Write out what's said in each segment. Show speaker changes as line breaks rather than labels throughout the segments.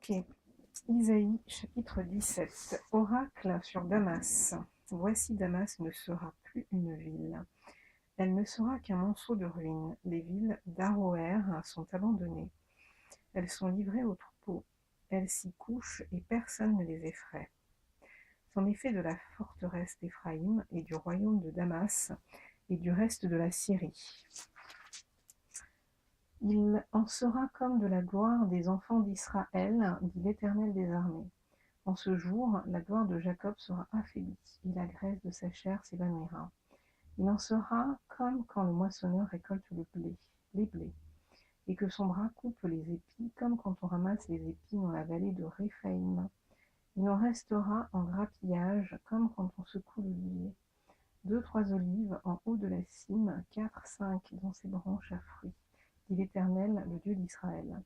Ok, Isaïe chapitre 17, oracle sur Damas. Voici Damas ne sera plus une ville. Elle ne sera qu'un monceau de ruines. Les villes d'Aroër sont abandonnées. Elles sont livrées aux troupeaux. Elles s'y couchent et personne ne les effraie. C'en est fait de la forteresse d'Éphraïm et du royaume de Damas et du reste de la Syrie. Il en sera comme de la gloire des enfants d'Israël, dit l'Éternel des armées. En ce jour, la gloire de Jacob sera affaiblie, et la graisse de sa chair s'évanouira. Il en sera comme quand le moissonneur récolte les blés, et que son bras coupe les épis, comme quand on ramasse les épis dans la vallée de Réphaïm. Il en restera en grappillage, comme quand on secoue l'olivier. 2, 3 olives en haut de la cime, 4, 5 dans ses branches à fruits, dit l'Éternel, le Dieu d'Israël.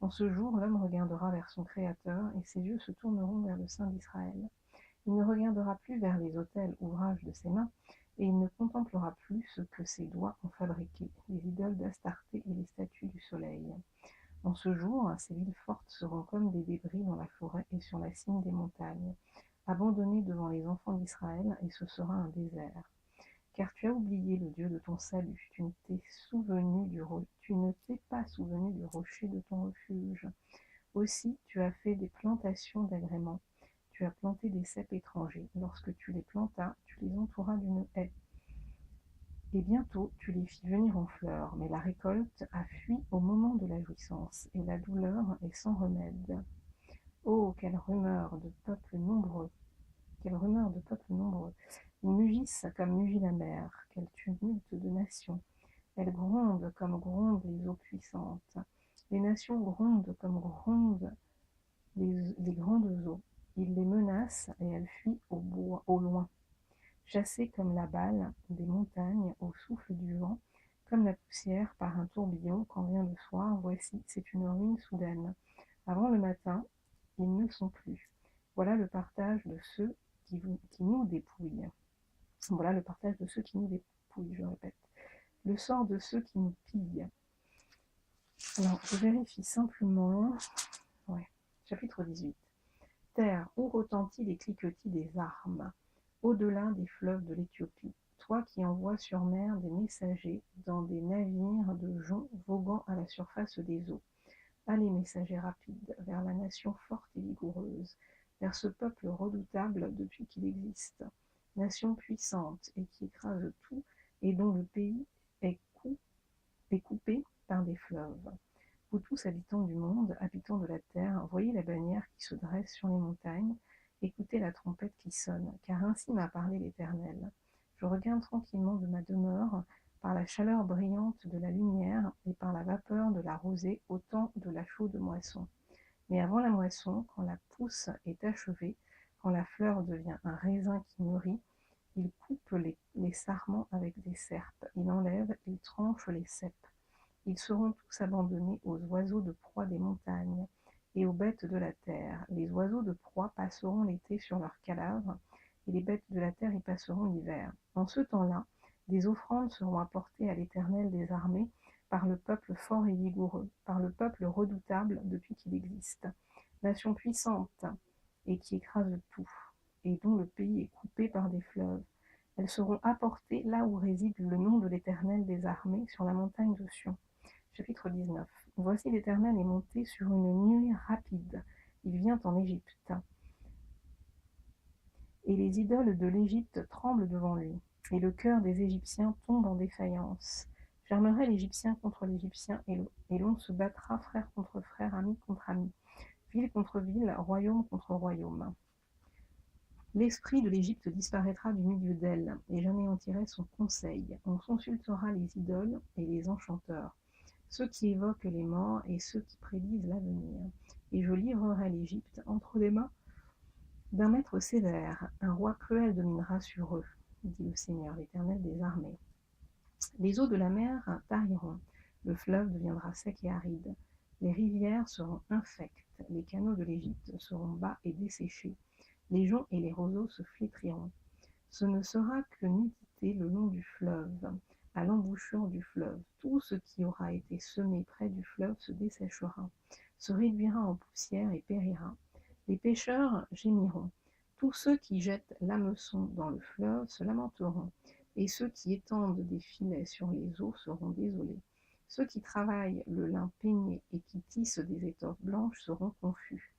En ce jour, l'homme regardera vers son Créateur, et ses yeux se tourneront vers le Saint d'Israël. Il ne regardera plus vers les autels, ouvrage de ses mains, et il ne contemplera plus ce que ses doigts ont fabriqué, les idoles d'Astarté et les statues du soleil. En ce jour, ces villes fortes seront comme des débris dans la forêt et sur la cime des montagnes, abandonnées devant les enfants d'Israël, et ce sera un désert. Car tu as oublié le Dieu de ton salut, tu ne t'es pas souvenu du rocher de ton refuge. Aussi, tu as fait des plantations d'agréments, tu as planté des ceps étrangers. Lorsque tu les plantas, tu les entouras d'une haie. Et bientôt, tu les fis venir en fleurs, mais la récolte a fui au moment de la jouissance, et la douleur est sans remède. Oh, quelle rumeur de peuples nombreux! Quelle rumeur de peuples nombreux! Ils mugissent comme mugit la mer, quel tumulte de nations! Elles grondent comme grondent les eaux puissantes. Les nations grondent comme grondent les grandes eaux. Ils les menacent et elles fuient au loin. Chassées comme la balle des montagnes au souffle du vent, comme la poussière par un tourbillon quand vient le soir, voici, c'est une ruine soudaine. Avant le matin, ils ne sont plus. Voilà le partage de ceux qui nous dépouillent. Voilà le partage de ceux qui nous dépouillent, je répète. Le sort de ceux qui nous pillent. Alors, je vérifie simplement. Ouais. Chapitre 18. Terre, où retentit les cliquetis des armes, au-delà des fleuves de l'Éthiopie, toi qui envoies sur mer des messagers dans des navires de joncs voguant à la surface des eaux. Allez, messagers rapides, vers la nation forte et vigoureuse, vers ce peuple redoutable depuis qu'il existe, nation puissante et qui écrase tout et dont le pays est coupé par des fleuves. Vous tous, habitants du monde, habitants de la terre, voyez la bannière qui se dresse sur les montagnes, écoutez la trompette qui sonne, car ainsi m'a parlé l'Éternel. Je regarde tranquillement de ma demeure, par la chaleur brillante de la lumière et par la vapeur de la rosée au temps de la chaude moisson. Mais avant la moisson, quand la pousse est achevée, quand la fleur devient un raisin qui mûrit, il coupe les sarments avec des serpes, il enlève, il tranche les ceps. Ils seront tous abandonnés aux oiseaux de proie des montagnes et aux bêtes de la terre. Les oiseaux de proie passeront l'été sur leurs cadavres, et les bêtes de la terre y passeront l'hiver. En ce temps-là, des offrandes seront apportées à l'Éternel des armées par le peuple fort et vigoureux, par le peuple redoutable depuis qu'il existe, nation puissante et qui écrase tout, et dont le pays est coupé par des fleuves. Elles seront apportées là où réside le nom de l'Éternel des armées, sur la montagne de Sion. Chapitre 19. Voici l'Éternel est monté sur une nuée rapide. Il vient en Égypte. Et les idoles de l'Égypte tremblent devant lui. Et le cœur des Égyptiens tombe en défaillance. J'armerai l'Égyptien contre l'Égyptien, et l'on se battra frère contre frère, ami contre ami, ville contre ville, royaume contre royaume. L'esprit de l'Égypte disparaîtra du milieu d'elle, et j'anéantirai son conseil. On consultera les idoles et les enchanteurs, ceux qui évoquent les morts et ceux qui prédisent l'avenir. Et je livrerai l'Égypte entre les mains d'un maître sévère. Un roi cruel dominera sur eux, dit le Seigneur, l'Éternel des armées. Les eaux de la mer tariront, le fleuve deviendra sec et aride, les rivières seront infectes, les canaux de l'Égypte seront bas et desséchés, les joncs et les roseaux se flétriront. Ce ne sera que nudité le long du fleuve. à l'embouchure du fleuve. Tout ce qui aura été semé près du fleuve se desséchera, se réduira en poussière et périra. Les pêcheurs gémiront. Tous ceux qui jettent l'hameçon dans le fleuve se lamenteront, et ceux qui étendent des filets sur les eaux seront désolés. Ceux qui travaillent le lin peigné et qui tissent des étoffes blanches seront confus.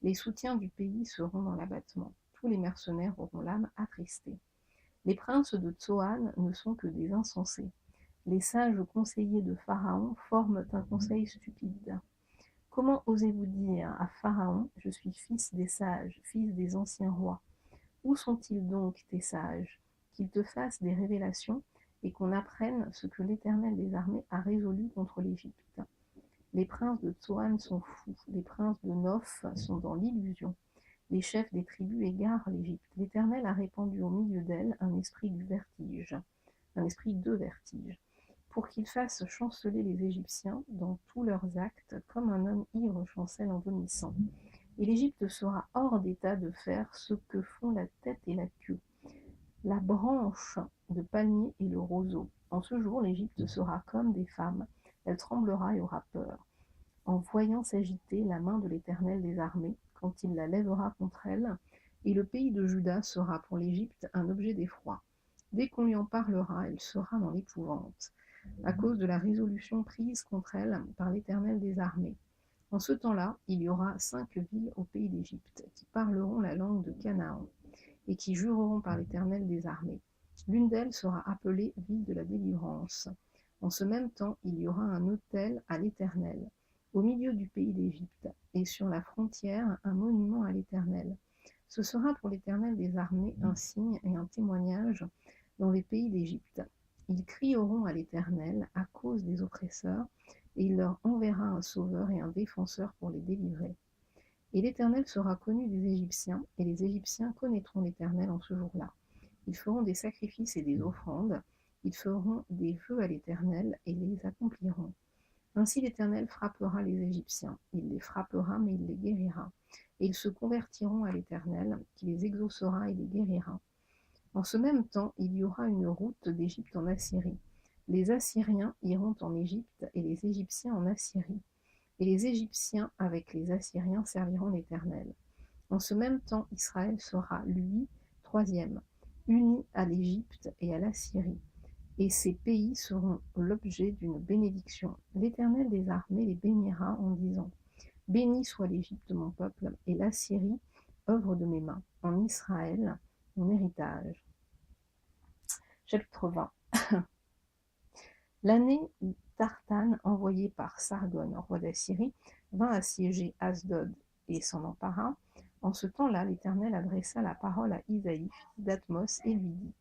Les soutiens du pays seront dans l'abattement. Tous les mercenaires auront l'âme attristée. Les princes de Tsoan ne sont que des insensés. Les sages conseillers de Pharaon forment un conseil stupide. Comment osez-vous dire à Pharaon, je suis fils des sages, fils des anciens rois? Où sont-ils donc, tes sages? Qu'ils te fassent des révélations et qu'on apprenne ce que l'Éternel des armées a résolu contre l'Égypte. Les princes de Tsoan sont fous, les princes de Noph sont dans l'illusion. Les chefs des tribus égarent l'Égypte. L'Éternel a répandu au milieu d'elle un esprit de vertige, pour qu'ils fassent chanceler les Égyptiens dans tous leurs actes, comme un homme ivre chancelle en vomissant. Et l'Égypte sera hors d'état de faire ce que font la tête et la queue, la branche de palmier et le roseau. En ce jour, l'Égypte sera comme des femmes, elle tremblera et aura peur, en voyant s'agiter la main de l'Éternel des armées, quand il la lèvera contre elle, et le pays de Juda sera pour l'Égypte un objet d'effroi. Dès qu'on lui en parlera, elle sera dans l'épouvante, à cause de la résolution prise contre elle par l'Éternel des armées. En ce temps-là, il y aura 5 villes au pays d'Égypte, qui parleront la langue de Canaan, et qui jureront par l'Éternel des armées. L'une d'elles sera appelée ville de la délivrance. En ce même temps, il y aura un autel à l'Éternel, au milieu du pays d'Égypte, et sur la frontière un monument à l'Éternel. Ce sera pour l'Éternel des armées un signe et un témoignage dans les pays d'Égypte. Ils crieront à l'Éternel à cause des oppresseurs, et il leur enverra un sauveur et un défenseur pour les délivrer. Et l'Éternel sera connu des Égyptiens, et les Égyptiens connaîtront l'Éternel en ce jour-là. Ils feront des sacrifices et des offrandes, ils feront des vœux à l'Éternel et les accompliront. Ainsi l'Éternel frappera les Égyptiens, il les frappera mais il les guérira. Et ils se convertiront à l'Éternel, qui les exaucera et les guérira. En ce même temps, il y aura une route d'Égypte en Assyrie. Les Assyriens iront en Égypte et les Égyptiens en Assyrie. Et les Égyptiens avec les Assyriens serviront l'Éternel. En ce même temps, Israël sera, lui, troisième, uni à l'Égypte et à l'Assyrie. Et ces pays seront l'objet d'une bénédiction. L'Éternel des armées les bénira en disant, béni soit l'Égypte, mon peuple, et l'Assyrie, œuvre de mes mains, en Israël, mon héritage. Chapitre 20. L'année où Tartane, envoyé par Sargon, roi d'Assyrie, vint assiéger Asdod et s'en empara, en ce temps-là, l'Éternel adressa la parole à Isaïe, fils d'Atmos, et lui dit,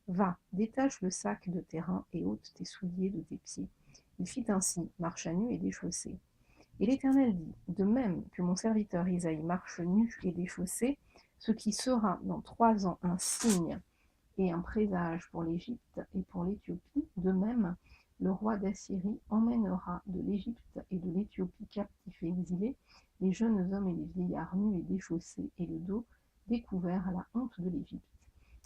va, détache le sac de terrain et ôte tes souliers de tes pieds. Il fit ainsi, marcha nu et déchaussé. Et l'Éternel dit, de même que mon serviteur Isaïe marche nu et déchaussé, ce qui sera dans 3 ans un signe et un présage pour l'Égypte et pour l'Éthiopie, de même, le roi d'Assyrie emmènera de l'Égypte et de l'Éthiopie captifs et exilés les jeunes hommes et les vieillards nus et déchaussés et le dos découvert à la honte de l'Égypte.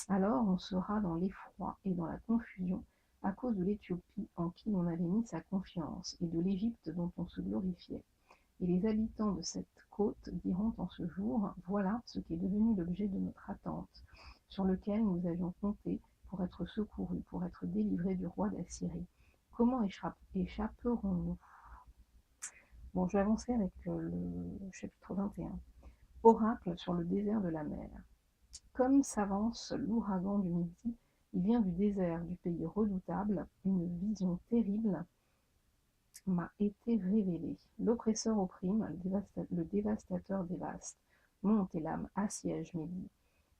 Alors on sera dans l'effroi et dans la confusion à cause de l'Éthiopie en qui l'on avait mis sa confiance et de l'Égypte dont on se glorifiait. Et les habitants de cette côte diront en ce jour, voilà ce qui est devenu l'objet de notre attente, sur lequel nous avions compté pour être secourus, pour être délivrés du roi d'Assyrie. Comment échapperons-nous? Bon, je vais avancer avec le chapitre 21. Oracle sur le désert de la mer. Comme s'avance l'ouragan du midi, il vient du désert, du pays redoutable, une vision terrible m'a été révélée. L'oppresseur opprime, le dévastateur dévaste. Monte et l'âme assiège mes vies.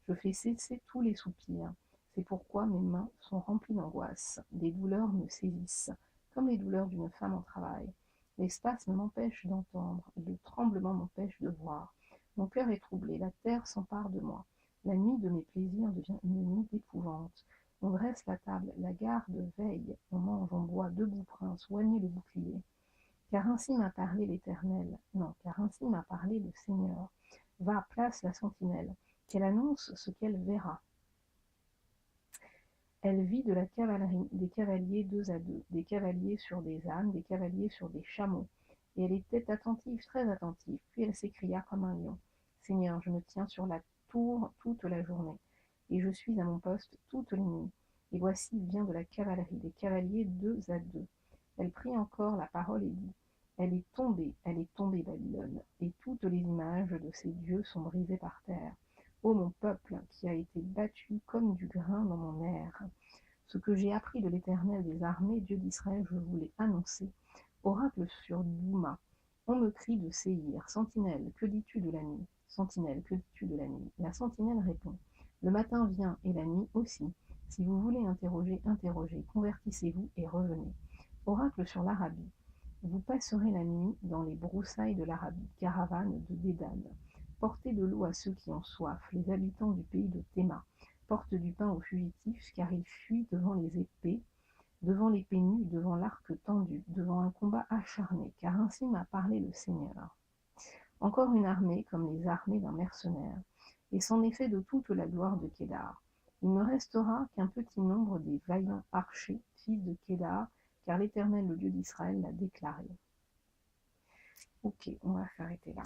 Je fais cesser tous les soupirs. C'est pourquoi mes mains sont remplies d'angoisse. Des douleurs me saisissent, comme les douleurs d'une femme en travail. Les spasmes m'empêchent d'entendre, le tremblement m'empêche de voir. Mon cœur est troublé, la terre s'empare de moi. La nuit de mes plaisirs devient une nuit d'épouvante. On dresse la table, la garde veille, on mange, on boit, debout prince, soignez le bouclier. Car ainsi m'a parlé l'Éternel, non, car ainsi m'a parlé le Seigneur. Va, place la sentinelle, qu'elle annonce ce qu'elle verra. Elle vit de la cavalerie, des cavaliers 2 à 2, des cavaliers sur des ânes, des cavaliers sur des chameaux. Et elle était attentive, très attentive. Puis elle s'écria comme un lion. Seigneur, je me tiens sur la tour toute la journée, et je suis à mon poste toutes les nuits. Et voici, il vient de la cavalerie, des cavaliers 2 à 2. Elle prit encore la parole et dit, elle est tombée, Babylone, et toutes les images de ses dieux sont brisées par terre. Ô mon peuple, qui a été battu comme du grain dans mon air. Ce que j'ai appris de l'Éternel des armées, Dieu d'Israël, je vous l'ai annoncé. Oracle sur Douma. On me crie de Séhir. Sentinelle, que dis-tu de la nuit? Sentinelle, que dis-tu de la nuit? La sentinelle répond. Le matin vient et la nuit aussi. Si vous voulez interroger, interrogez. Convertissez-vous et revenez. Oracle sur l'Arabie. Vous passerez la nuit dans les broussailles de l'Arabie, caravane de Dédan. Portez de l'eau à ceux qui ont soif, les habitants du pays de Théma. Porte du pain aux fugitifs, car ils fuient devant les épées, devant l'épée nue, devant l'arc tendu, devant un combat acharné, car ainsi m'a parlé le Seigneur. Encore une armée comme les armées d'un mercenaire, et c'en est fait de toute la gloire de Kédar. Il ne restera qu'un petit nombre des vaillants archers, fils de Kédar, car l'Éternel, le Dieu d'Israël, l'a déclaré. Ok, on va s'arrêter là.